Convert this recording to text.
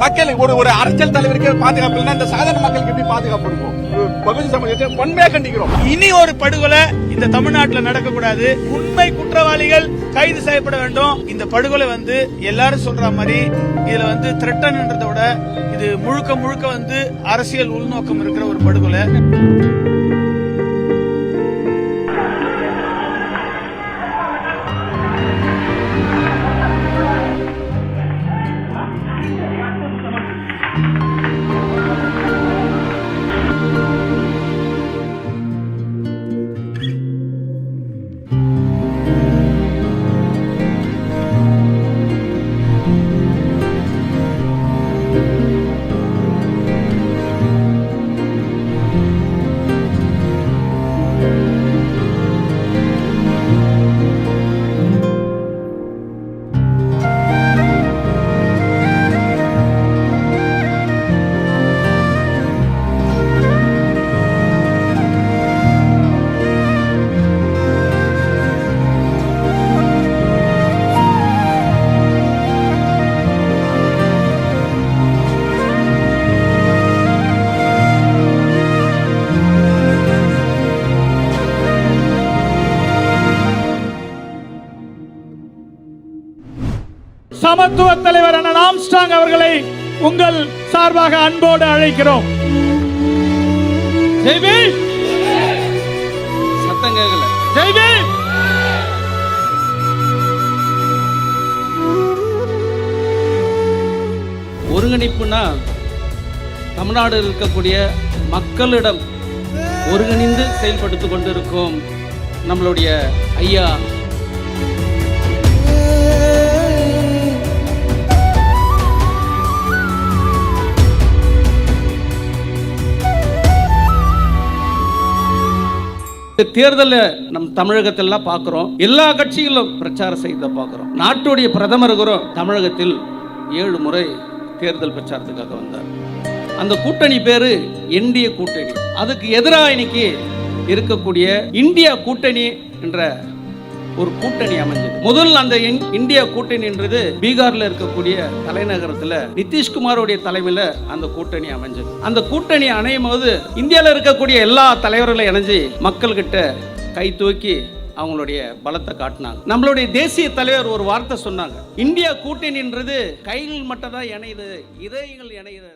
மக்கள் ஒரு அரசியல் தலைவருக்கு பாதுகாப்பு இல்லைன்னா இந்த சாதாரண மக்களுக்கு எப்படி பாதுகாப்பு இருக்கும்? பகுதி சமூகத்தை வன்மையா கண்டிக்கிறோம். இனி ஒரு படுகொலை இந்த தமிழ்நாட்டில் நடக்கக்கூடாது. உண்மை குற்றவாளிகள் கைது செய்யப்பட வேண்டும். இந்த படுகொலை எல்லாரும் சொல்ற மாதிரி இதுல த்ரெட்டன்ன்றதை விட இது முழுக்க முழுக்க அரசியல் உள்நோக்கம் இருக்கிற ஒரு படுகொலை. சமத்துவ தலைவர் அண்ணன் ஆம்ஸ்ட்ராங் அவர்களை உங்கள் சார்பாக அன்போடு அழைக்கிறோம். ஜெய்பீம். சத்தம் கேட்கல. ஜெய்பீம். ஒருங்கிணைப்புனா தமிழ்நாடு இருக்கக்கூடிய மக்களிடம் ஒருங்கிணைந்து செயல்படுத்திக் கொண்டிருக்கும் நம்மளுடைய ஐயா தேர்தலில் நம் தமிழகத்திலாம் பார்க்கிறோம். எல்லா கட்சிகளும் பிரச்சாரம் செய்த பார்க்கிறோம். நாட்டுடைய பிரதமரும் தமிழகத்தில் 7 முறை தேர்தல் பிரச்சாரத்துக்காக வந்தார். அந்த கூட்டணி பேரு என்டிஏ கூட்டணி. அதுக்கு எதிராக இன்னைக்கு இருக்கக்கூடிய இந்தியா கூட்டணி என்ற ஒரு கூட்டணி அமைஞ்சது. முதல் அந்த இந்தியா கூட்டணின்றது பீகார்ல இருக்கக்கூடிய தலைநகரத்துல நிதிஷ்குமாரோடைய தலைமையில அந்த கூட்டணி அமைஞ்சது. அந்த கூட்டணி அணையும் போது இந்தியாவில் இருக்கக்கூடிய எல்லா தலைவர்களும் இணைஞ்சு மக்கள் கிட்ட கை தூக்கி அவங்களுடைய பலத்தை காட்டினாங்க. நம்மளுடைய தேசிய தலைவர் ஒரு வார்த்தை சொன்னாங்க, இந்தியா கூட்டணின்றது கைகள் மட்டும் தான் இணையுது, இதயங்கள் இணையுது.